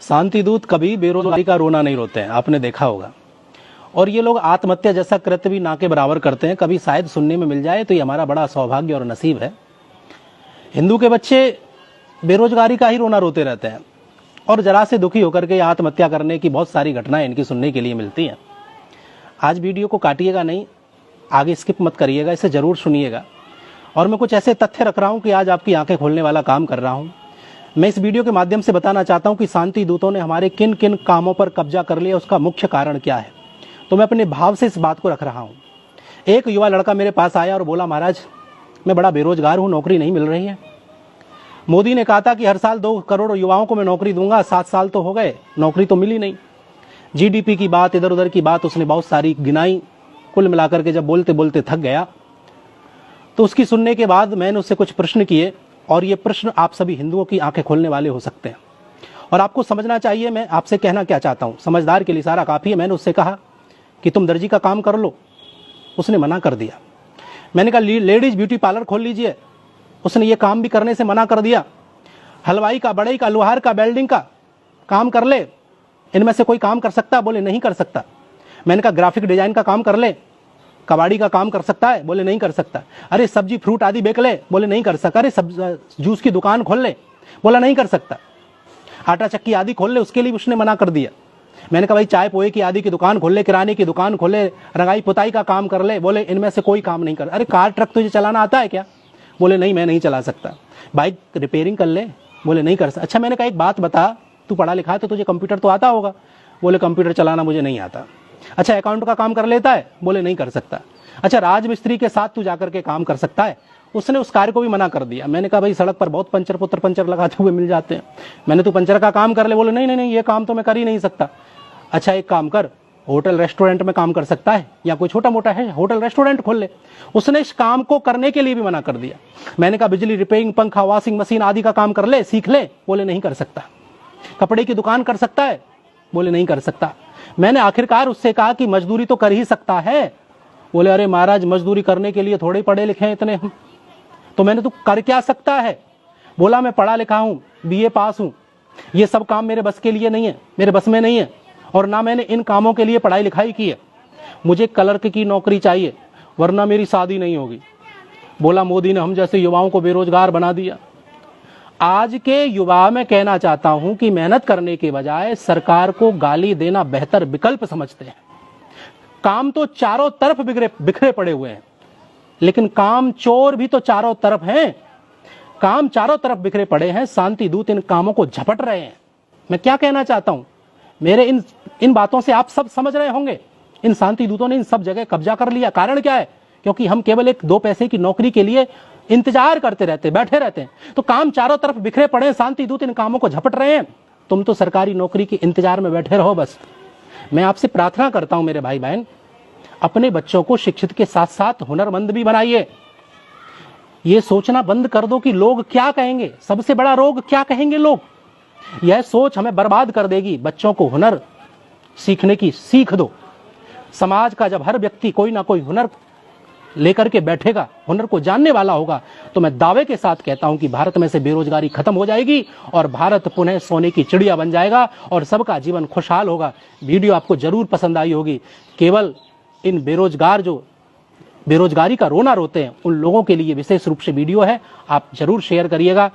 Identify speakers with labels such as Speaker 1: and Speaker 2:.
Speaker 1: शांति दूत कभी बेरोजगारी का रोना नहीं रोते हैं, आपने देखा होगा। और ये लोग आत्महत्या जैसा कृत्य भी ना के बराबर करते हैं। कभी शायद सुनने में मिल जाए तो ये हमारा बड़ा सौभाग्य और नसीब है। हिंदू के बच्चे बेरोजगारी का ही रोना रोते रहते हैं और जरा से दुखी होकर के आत्महत्या करने की बहुत सारी घटनाएं इनकी सुनने के लिए मिलती हैं। आज वीडियो को काटिएगा नहीं, आगे स्किप मत करिएगा, इसे जरूर सुनिएगा। और मैं कुछ ऐसे तथ्य रख रहा हूं कि आज आपकी आंखें खोलने वाला काम कर रहा हूं। मैं इस वीडियो के माध्यम से बताना चाहता हूं कि शांति दूतों ने हमारे किन किन कामों पर कब्जा कर लिया, उसका मुख्य कारण क्या है। तो मैं अपने भाव से इस बात को रख रहा हूं। एक युवा लड़का मेरे पास आया और बोला, महाराज मैं बड़ा बेरोजगार हूं, नौकरी नहीं मिल रही है। मोदी ने कहा था कि हर साल 2 करोड़ युवाओं को मैं नौकरी दूंगा, 7 साल तो हो गए, नौकरी तो मिली नहीं। जीडीपी की बात, इधर उधर की बात उसने बहुत सारी गिनाई। कुल मिलाकर के जब बोलते बोलते थक गया तो उसकी सुनने के बाद मैंने उससे कुछ प्रश्न किए, और ये प्रश्न आप सभी हिंदुओं की आंखें खोलने वाले हो सकते हैं। और आपको समझना चाहिए मैं आपसे कहना क्या चाहता हूं। समझदार के लिए इशारा काफी है। मैंने उससे कहा कि तुम दर्जी का काम कर लो, उसने मना कर दिया। मैंने कहा लेडीज ब्यूटी पार्लर खोल लीजिए, उसने ये काम भी करने से मना कर दिया। हलवाई का, बढ़ई का, लोहार का, वेल्डिंग का काम कर ले, इनमें से कोई काम कर सकता? बोले नहीं कर सकता। मैंने कहा ग्राफिक डिजाइन का काम कर ले, कबाड़ी का काम कर सकता है? बोले नहीं कर सकता। अरे सब्जी फ्रूट आदि बेच ले? बोले नहीं कर सकता। अरे जूस की दुकान खोल ले? बोला नहीं कर सकता। आटा चक्की आदि खोल ले, उसके लिए उसने मना कर दिया। मैंने कहा भाई चाय पोए की आदि की दुकान खोल ले, किराने की दुकान खोल ले, रंगाई पुताई का काम कर ले। बोले इनमें से कोई काम नहीं कर। अरे कार ट्रक तुझे चलाना आता है क्या? बोले नहीं मैं नहीं चला सकता। बाइक रिपेयरिंग कर ले? बोले नहीं कर सकता। अच्छा मैंने कहा एक बात बता, तू पढ़ा लिखा है तो तुझे कंप्यूटर तो आता होगा? बोले कंप्यूटर चलाना मुझे नहीं आता। अच्छा अकाउंट का काम कर लेता है? बोले नहीं कर सकता। अच्छा राजमिस्त्री के साथ तू जाकर के काम कर सकता है? उसने उस कार्य को भी मना कर दिया। मैंने कहा भाई सड़क पर बहुत पंचर पुत्र पंचर लगाते हुए मिल जाते हैं, मैंने तू पंचर का काम कर ले? बोले नहीं नहीं नहीं, ये काम तो मैं कर ही नहीं सकता। अच्छा एक काम कर, होटल रेस्टोरेंट में काम कर सकता है, या कोई छोटा मोटा है होटल रेस्टोरेंट खोल ले। उसने इस काम को करने के लिए भी मना कर दिया। मैंने कहा बिजली रिपेयरिंग, पंखा, वॉशिंग मशीन आदि का काम कर ले, सीख ले? बोले नहीं कर सकता। कपड़े की दुकान कर सकता है? बोले नहीं कर सकता। मैंने आखिरकार उससे कहा कि मजदूरी तो कर ही सकता है? बोले अरे महाराज मजदूरी करने के लिए थोड़े पढ़े लिखे हैं इतने हम। तो मैंने तो कर क्या सकता है? बोला मैं पढ़ा लिखा हूं, बीए पास हूं, ये सब काम मेरे बस के लिए नहीं है, मेरे बस में नहीं है, और ना मैंने इन कामों के लिए पढ़ाई लिखाई की है। मुझे क्लर्क की नौकरी चाहिए वरना मेरी शादी नहीं होगी। बोला मोदी ने हम जैसे युवाओं को बेरोजगार बना दिया। आज के युवा में कहना चाहता हूं कि मेहनत करने के बजाय सरकार को गाली देना बेहतर विकल्प समझते हैं। काम तो चारों तरफ बिखरे पड़े हुए हैं, लेकिन काम चोर भी तो चारों तरफ हैं। काम चारों तरफ बिखरे पड़े हैं, शांति दूत इन कामों को झपट रहे हैं। मैं क्या कहना चाहता हूं, मेरे इन बातों से आप सब समझ रहे होंगे। इन शांति दूतों ने इन सब जगह कब्जा कर लिया। कारण क्या है? क्योंकि हम केवल 1-2 पैसे की नौकरी के लिए इंतजार करते रहते, बैठे रहते हैं। तो काम चारों तरफ बिखरे पड़े हैं, शांति दूत इन कामों को झपट रहे हैं। तुम तो सरकारी नौकरी के इंतजार में बैठे रहो बस। मैं आपसे प्रार्थना करता हूं मेरे भाई बहन, अपने बच्चों को शिक्षित के साथ साथ हुनरमंद भी बनाइए। ये सोचना बंद कर दो कि लोग क्या कहेंगे, सबसे बड़ा रोग क्या कहेंगे लोग, यह सोच हमें बर्बाद कर देगी। बच्चों को हुनर सीखने की सीख दो। समाज का जब हर व्यक्ति कोई ना कोई हुनर लेकर के बैठेगा, हुनर को जानने वाला होगा, तो मैं दावे के साथ कहता हूं कि भारत में से बेरोजगारी खत्म हो जाएगी और भारत पुनः सोने की चिड़िया बन जाएगा और सबका जीवन खुशहाल होगा। वीडियो आपको जरूर पसंद आई होगी। केवल इन बेरोजगार जो बेरोजगारी का रोना रोते हैं उन लोगों के लिए विशेष रूप से वीडियो है, आप जरूर शेयर करिएगा।